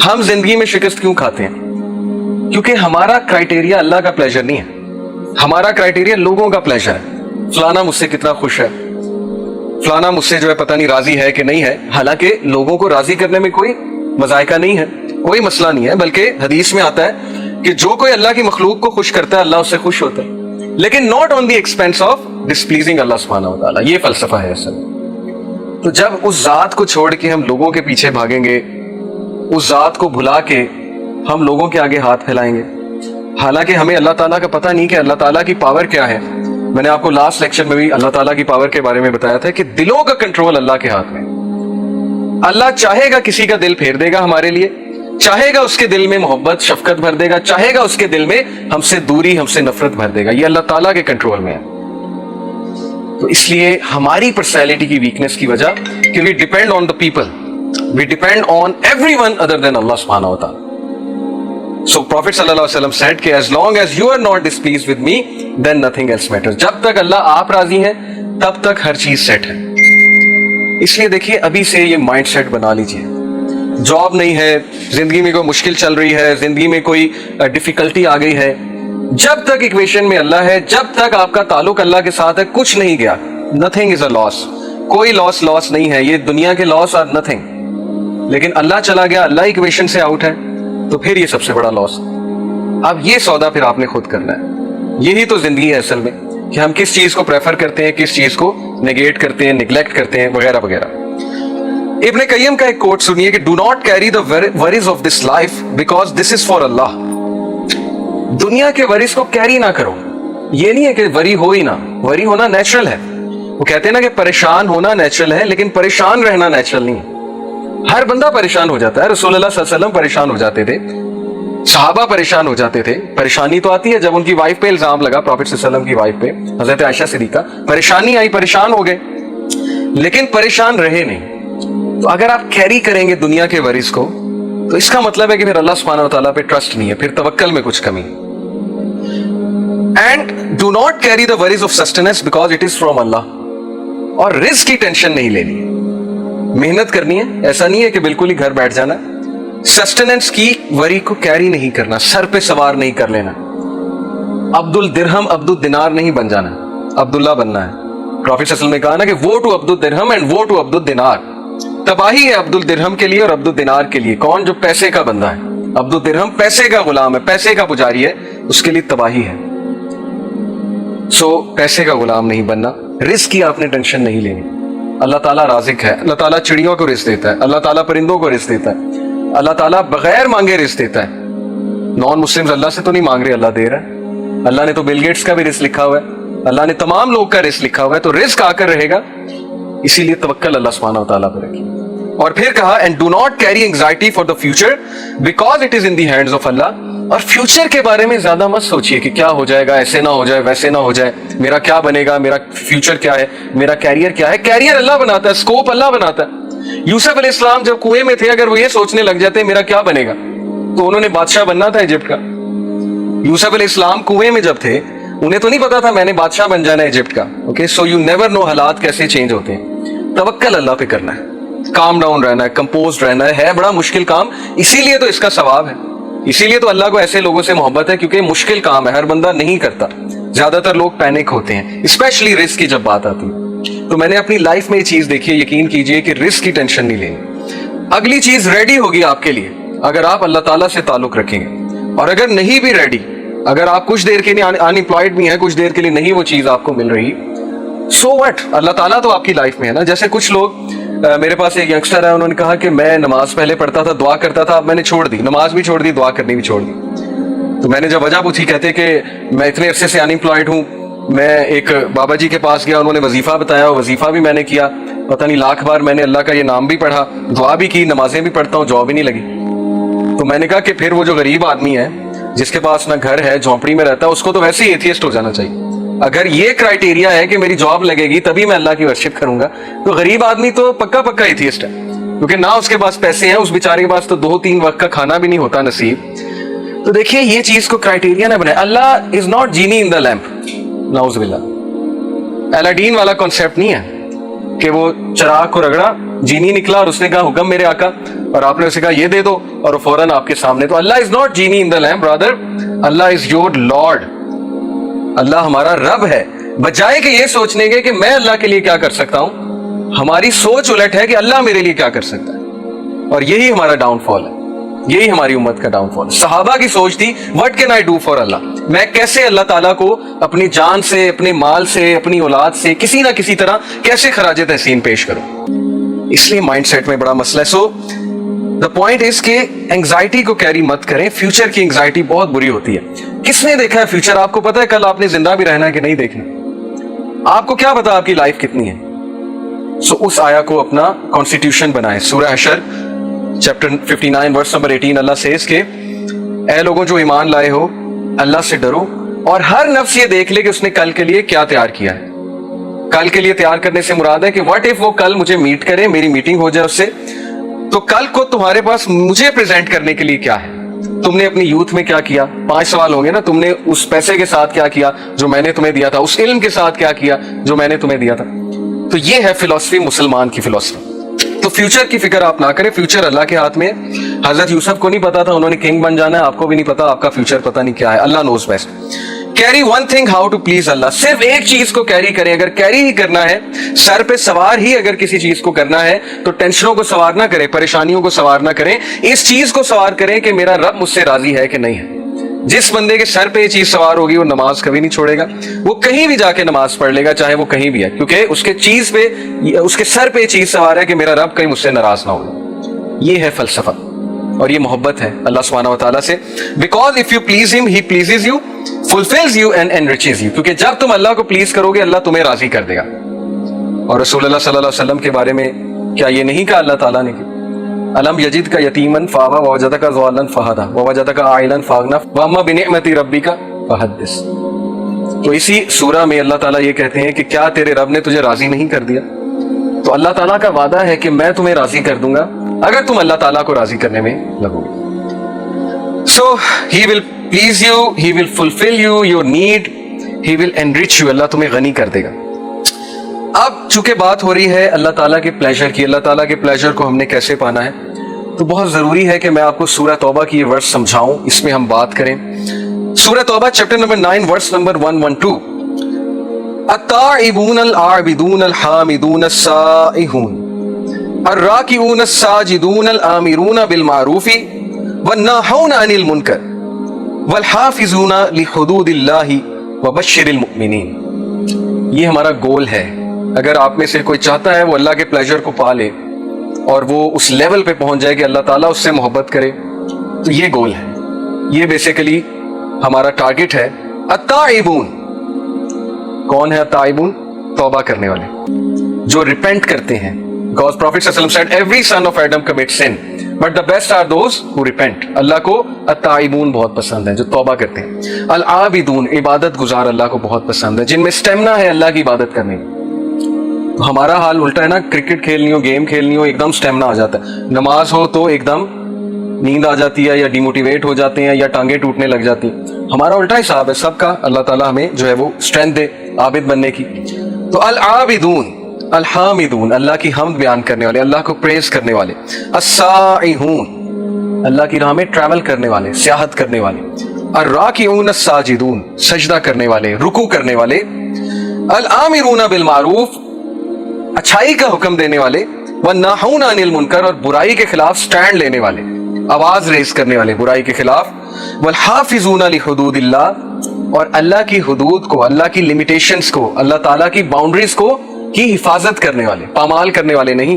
ہم زندگی میں شکست کیوں کھاتے ہیں؟ کیونکہ ہمارا کرائٹیریا اللہ کا پلیزر نہیں ہے، ہمارا کرائٹیریا لوگوں کا پلیزر ہے. فلانا مجھ سے کتنا خوش ہے، فلانا مجھ سے جو ہے پتہ نہیں راضی ہے کہ نہیں ہے. حالانکہ لوگوں کو راضی کرنے میں کوئی مذائقہ نہیں ہے، کوئی مسئلہ نہیں ہے، بلکہ حدیث میں آتا ہے کہ جو کوئی اللہ کی مخلوق کو خوش کرتا ہے اللہ اس سے خوش ہوتا ہے، لیکن not on the expense of displeasing اللہ سبحانہ و تعالیٰ. یہ فلسفہ ہے اصل. تو جب اس ذات کو چھوڑ کے ہم لوگوں کے پیچھے بھاگیں گے، اس ذات کو بھلا کے ہم لوگوں کے آگے ہاتھ پھیلائیں گے، حالانکہ ہمیں اللہ تعالیٰ کا پتہ نہیں کہ اللہ تعالیٰ کی پاور کیا ہے. میں نے آپ کو لاسٹ لیکچر میں بھی اللہ تعالیٰ کی پاور کے بارے میں بتایا تھا کہ دلوں کا کنٹرول اللہ کے ہاتھ میں. اللہ چاہے گا کسی کا دل پھیر دے گا ہمارے لیے، چاہے گا اس کے دل میں محبت شفقت بھر دے گا، چاہے گا اس کے دل میں ہم سے دوری ہم سے نفرت بھر دے گا. یہ اللہ تعالیٰ کے کنٹرول میں ہے. تو اس لیے ہماری پرسنالٹی کی ویکنس کی وجہ کہ we depend on the people, we depend on everyone other than اللہ سبحانہ و تعالیٰ. So Prophet صلی اللہ علیہ وسلم said کہ as long as you are not displeased with me then nothing else matters. جب تک اللہ آپ راضی ہیں تب تک ہر چیز سیٹ ہے. اس لیے دیکھیے ابھی سے یہ مائنڈ سیٹ بنا لیجئے. جاب نہیں ہے، زندگی میں کوئی مشکل چل رہی ہے، زندگی میں کوئی ڈیفیکلٹی آ گئی ہے، جب تک ایکویشن میں اللہ ہے، جب تک آپ کا تعلق اللہ کے ساتھ ہے، کچھ نہیں گیا. nothing is a loss. کوئی لاس نہیں ہے. یہ دنیا کے لاس آر nothing. لیکن اللہ چلا گیا، اللہ ایکویشن سے آؤٹ ہے، تو پھر یہ سب سے بڑا لاس. اب یہ سودا پھر آپ نے خود کرنا ہے. یہی تو زندگی ہے اصل میں، کہ ہم کس چیز کو پریفر کرتے ہیں، کس چیز کو نیگیٹ کرتے ہیں، نیگلیکٹ کرتے ہیں، وغیرہ وغیرہ. ابن قیم کا ایک کوٹ سنیے کہ do not carry the worries of this life because this is for اللہ. دنیا کے ورریز کو کیری نہ کرو. یہ نہیں ہے کہ وری ہو ہی نہ، وری ہونا نیچرل ہے. وہ کہتے ہیں نا کہ پریشان ہونا نیچرل ہے، لیکن پریشان رہنا نیچرل نہیں ہے. ہر بندہ پریشان ہو جاتا ہے. رسول اللہ صلی اللہ علیہ وسلم پریشان ہو جاتے تھے، صحابہ پریشان ہو جاتے تھے. پریشانی تو آتی ہے جب ان کی وائف پہ الزام لگا، پروفیٹ صلی اللہ علیہ وسلم کی وائف پہ، حضرت عائشہ صدیقہ، پریشانی آئی، پریشان ہو گئے، لیکن پریشان رہے نہیں. تو اگر آپ کیری کریں گے دنیا کے ورز کو تو اس کا مطلب ہے کہ پھر اللہ سبحانہ و تعالیٰ پہ ٹرسٹ نہیں ہے، پھر توکل میں کچھ کمی. And do not carry the worries of sustenance because it is from اللہ. اور رزق کی ٹینشن نہیں لینی، محنت کرنی ہے. ایسا نہیں ہے کہ بالکل ہی گھر بیٹھ جانا. سسٹیننس کی وری کو کیری نہیں کرنا، سر پہ سوار نہیں کر لینا. عبد الدرہم عبد الدینار نہیں بن جانا، عبداللہ بننا ہے. پروفیٹ صلی اللہ علیہ وسلم نے کہا نا کہ وہ ٹو عبد الدرہم اینڈ وہ ٹو عبد الدینار. تباہی ہے عبد الدرہم کے لیے اور عبد الدینار کے لیے. کون؟ جو پیسے کا بندہ ہے. عبد الدرہم پیسے کا غلام ہے، پیسے کا پجاری ہے، اس کے لیے تباہی ہے. سو پیسے کا غلام نہیں بننا. رزق کی آپ نے ٹینشن نہیں لینی. اللہ تعالیٰ رازق ہے. اللہ تعالیٰ چڑیوں کو رزق دیتا ہے، اللہ تعالیٰ پرندوں کو رزق دیتا ہے، اللہ تعالیٰ بغیر مانگے رزق دیتا ہے. نان مسلمز اللہ سے تو نہیں مانگ رہے، اللہ دے رہا ہے. اللہ نے تو بل گیٹس کا بھی رزق لکھا ہوا ہے، اللہ نے تمام لوگ کا رزق لکھا ہوا ہے. تو رزق آ کر رہے گا. اسی لیے توکل اللہ سبحانہ و تعالیٰ پہ رکھیے. اور پھر کہا and do not carry anxiety for the future because it is in the hands of اللہ. اور فیوچر کے بارے میں زیادہ مت سوچیے کہ کیا ہو جائے گا، ایسے نہ ہو جائے، ویسے نہ ہو جائے، میرا کیا بنے گا، میرا فیوچر کیا ہے، میرا کیریئر کیا ہے. کیریئر اللہ بناتا ہے، اسکوپ اللہ بناتا ہے. یوسف علیہ السلام جب کنویں میں تھے، اگر وہ یہ سوچنے لگ جاتے میرا کیا بنے گا، تو انہوں نے بادشاہ بننا تھا ایجپٹ کا. یوسف علیہ السلام کنویں میں جب تھے، انہیں تو نہیں پتا تھا میں نے بادشاہ بن جانا ہے ایجپٹ کا. Okay, so you never know حالات کیسے چینج ہوتے ہیں. توکل اللہ پہ کرنا ہے، کام ڈاؤن رہنا ہے، کمپوزڈ رہنا ہے بڑا مشکل کام. اسی لیے تو اس کا ثواب ہے، اسی لیے تو اللہ کو ایسے لوگوں سے محبت ہے، کیونکہ مشکل کام ہے، ہر بندہ نہیں کرتا. زیادہ تر لوگ پینک ہوتے ہیں، اسپیشلی رزق کی جب بات آتی ہے. تو میں نے اپنی لائف میں یہ چیز دیکھی ہے، یقین کیجئے کہ رزق کی ٹینشن نہیں لینی. اگلی چیز ریڈی ہوگی آپ کے لیے اگر آپ اللہ تعالیٰ سے تعلق رکھیں گے. اور اگر نہیں بھی ریڈی، اگر آپ کچھ دیر کے لیے ان امپلائڈ بھی ہیں، کچھ دیر کے لیے نہیں وہ چیز آپ کو مل رہی، سو وٹ، اللہ تعالیٰ تو آپ کی لائف میں ہے نا. جیسے کچھ لوگ، میرے پاس ایک ینگسٹر ہے، انہوں نے کہا کہ میں نماز پہلے پڑھتا تھا، دعا کرتا تھا، اب میں نے چھوڑ دی، نماز بھی چھوڑ دی، دعا کرنی بھی چھوڑ دی. تو میں نے جب وجہ پوچھی، کہتے کہ میں اتنے عرصے سے ان امپلائڈ ہوں. میں ایک بابا جی کے پاس گیا، انہوں نے وظیفہ بتایا، وظیفہ بھی میں نے کیا، پتہ نہیں لاکھ بار میں نے اللہ کا یہ نام بھی پڑھا، دعا بھی کی، نمازیں بھی پڑھتا ہوں، جاب ہی نہیں لگی. تو میں نے کہا کہ پھر وہ جو غریب آدمی ہے جس کے پاس نہ گھر ہے، جھونپڑی میں رہتا ہے، اس کو تو ویسے ہی ایتھیسٹ ہو جانا چاہیے. اگر یہ کرائٹیریا ہے کہ میری جاب لگے گی تبھی میں اللہ کی ورشپ کروں گا، تو غریب آدمی تو پکا پکا ایتھیسٹ ہے، کیونکہ نہ اس کے پاس پیسے ہیں، اس بیچارے کے پاس تو 2-3 وقت کا کھانا بھی نہیں ہوتا نصیب. تو دیکھیے یہ چیز کو کرائٹیریا نہ بنائے. اللہ is not genie in the lamp, نعوذ باللہ. الاڈین والا کانسیپٹ نہیں ہے کہ وہ چراغ کو رگڑا, جینی نکلا اور اس نے کہا حکم میرے آقا, اور آپ نے اسے کہا یہ دے دو, اور وہ فوراً آپ کے سامنے. تو اللہ is not genie in the lamp brother, اللہ از یور لارڈ, اللہ ہمارا رب ہے. بجائے کہ یہ سوچنے کے کہ میں اللہ کے لیے کیا کر سکتا ہوں, ہماری سوچ الٹ ہے کہ اللہ میرے لیے کیا کر سکتا ہے. اور یہی ہمارا ڈاؤن فال ہے, یہی ہماری امت کا ڈاؤن فال. صحابہ کی سوچ تھی what can I do for اللہ, میں کیسے اللہ تعالیٰ کو اپنی جان سے, اپنے مال سے, اپنی اولاد سے کسی نہ کسی طرح کیسے خراج تحسین پیش کروں. اس لیے مائنڈ سیٹ میں بڑا مسئلہ ہے. سو دا پوائنٹ از کہ اینگزائٹی کو کیری مت کریں. فیوچر کی اینگزائٹی بہت بری ہوتی ہے. کس نے دیکھا ہے فیوچر؟ آپ کو پتا ہے کل آپ نے زندہ بھی رہنا ہے کہ نہیں دیکھنا؟ آپ کو کیا پتا آپ کی لائف کتنی ہے؟ سو اس آیا کو اپنا کانسٹیٹیوشن بنائے. سورہ حشر چیپٹر 59 ورس نمبر 18 اللہ سیز کہ اے لوگوں جو ایمان لائے ہو, اللہ سے ڈرو اور ہر نفس یہ دیکھ لے کہ اس نے کل کے لیے کیا تیار کیا ہے. کل کے لیے تیار کرنے سے مراد ہے کہ واٹ اف وہ کل مجھے میٹ کرے, میری میٹنگ ہو جائے اس سے, تو کل کو تمہارے پاس مجھے پریزنٹ کرنے کے لیے کیا ہے. تم نے اپنی یوتھ میں کیا کیا؟ 5 سوال ہوں گے نا. تم نے اس پیسے کے ساتھ کیا کیا جو میں نے تمہیں دیا تھا, اس علم کے ساتھ کیا کیا جو میں نے تمہیں دیا تھا. تو یہ ہے فلسفی, مسلمان کی فلسفی. تو فیوچر کی فکر آپ نہ کریں, فیوچر اللہ کے ہاتھ میں. حضرت یوسف کو نہیں پتا تھا انہوں نے کنگ بن جانا ہے, آپ کو بھی نہیں پتا آپ کا فیوچر پتا نہیں کیا ہے. اللہ knows best. Carry one thing how to please اللہ, صرف ایک چیز کو کیری کریں. اگر کیری ہی کرنا ہے, سر پہ سوار ہی اگر کسی چیز کو کرنا ہے تو ٹینشنوں کو سوار نہ کریں, پریشانیوں کو سوار نہ کریں, اس چیز کو سوار کریں کہ میرا رب مجھ سے راضی ہے کہ نہیں ہے. جس بندے کے سر پہ یہ چیز سوار ہوگی وہ نماز کبھی نہیں چھوڑے گا, وہ کہیں بھی جا کے نماز پڑھ لے گا چاہے وہ کہیں بھی ہے, کیونکہ اس کے چیز پہ, اس کے سر پہ یہ چیز سوار ہے کہ میرا رب کہیں مجھ سے ناراض نہ ہو. یہ ہے فلسفہ اور یہ محبت ہے اللہ سبحانہ و تعالیٰ سے. Because if you please him, he pleases you, fulfills you and enriches you. کیونکہ جب تم اللہ کو پلیز کرو گے اللہ تمہیں راضی کر دے گا. اور رسول اللہ صلی اللہ علیہ وسلم کے بارے میں کیا یہ نہیں کہا اللہ تعالیٰ نے کہ الم یجد کا یتیمن فآویٰ ووجدک ضالا فہدیٰ ووجدک عائلا فاغنیٰ واما بنعمت ربک فحدث. تو اسی سورہ میں اللہ تعالیٰ یہ کہتے ہیں کہ کیا تیرے رب نے تجھے راضی نہیں کر دیا؟ تو اللہ تعالیٰ کا وعدہ ہے کہ میں تمہیں راضی کر دوں گا اگر تم اللہ تعالیٰ کو راضی کرنے میں لگو گے. So he will please you, he will fulfill you, your need, he will enrich you. اللہ تمہیں غنی کر دے گا. اب چونکہ بات ہو رہی ہے اللہ تعالیٰ کے پلیجر کی, اللہ تعالیٰ کے پلیجر کو ہم نے کیسے پانا ہے, تو بہت ضروری ہے کہ میں آپ کو سورہ توبہ کی یہ ورس سمجھاؤں, اس میں ہم بات کریں. سورہ توبہ چیپٹر نمبر 9 ورس نمبر 112. التائبون العابدون الحامدون السائحون الراکعون الساجدون الآمرون بالمعروف والناہون عن المنکر والحافظون لحدود اللہ وبشر المؤمنین. یہ ہمارا گول ہے. اگر آپ میں سے کوئی چاہتا ہے وہ اللہ کے پلیجر کو پا لے اور وہ اس لیول پہ پہنچ جائے کہ اللہ تعالیٰ اس سے محبت کرے, تو یہ گول ہے, یہ بیسیکلی ہمارا ٹارگٹ ہے. التائبون, کون ہے التائبون؟ توبہ کرنے والے جو ریپینٹ کرتے ہیں. Because Prophet ﷺ said every son of Adam commits sin, but the best are those who repent. اللہ کو التائبون بہت پسند ہے جو توبہ کرتے ہیں. العابدون, عبادت گزار اللہ کو بہت پسند ہے, جن میں اسٹیمنا ہے اللہ کی عبادت کرنے میں. تو ہمارا حال الٹا ہے نا, کرکٹ کھیلنی ہو, گیم کھیلنی ہو, ایک دم اسٹیمنا آ جاتا ہے. نماز ہو تو ایک دم نیند آ جاتی ہے یا ڈیموٹیویٹ ہو جاتے ہیں یا ٹانگیں ٹوٹنے لگ جاتی ہیں. ہمارا الٹا حساب ہے سب کا. اللہ تعالیٰ ہمیں جو ہے وہ اسٹرینتھ دے عابد بننے کی. تو العابدون, الحامدون, اللہ کی حمد بیان کرنے والے, اللہ کو پریز کرنے والے. السائحون, اللہ کی راہ میں ٹریول کرنے والے, سیاحت کرنے والے. الراکعون الساجدون, سجدہ کرنے والے, رکوع کرنے والے. الآمرون بالمعروف, اچھائی کا حکم دینے والے. والناہون عن المنکر, اور برائی کے خلاف سٹینڈ لینے والے, آواز ریز کرنے والے برائی کے خلاف. والحافظون لحدود اللہ, اور اللہ کی حدود کو, اللہ کی لمیٹیشنز کو, اللہ تعالیٰ کی باؤنڈریز کو کی حفاظت کرنے والے, پامال کرنے والے نہیں,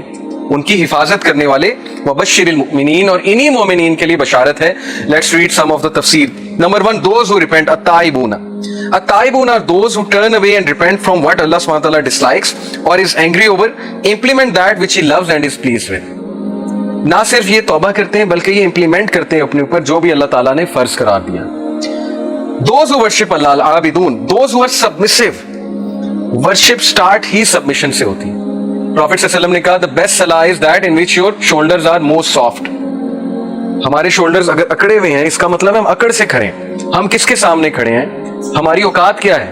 ان کی حفاظت کرنے والے. وبشر المؤمنین, اور انہی مومنین کے لیے بشارت ہے. Let's read some of the تفسیر. Number 1, those who repent. التائبون, التائبون are those who turn away and repent from what Allah subhanahu wa ta'ala dislikes or is angry over, implement that which he loves and is pleased with. نہ صرف یہ توبہ کرتے ہیں بلکہ یہ امپلیمنٹ کرتے ہیں اپنے اوپر جو بھی اللہ تعالیٰ نے فرض قرار دیا. Those who worship Allah, العابدون, those who are submissive. Worship start he submission سے ہوتی ہے. پروفیٹ صلی اللہ علیہ وسلم نے کہا the best salah is that in which your shoulders are most soft. ہمارے شولڈرز اگر اکڑے ہوئے ہیں اس کا مطلب ہے ہم اکڑ سے کھڑے ہیں. ہم کس کے سامنے کھڑے ہیں؟ ہماری اوقات کیا ہے؟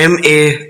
MA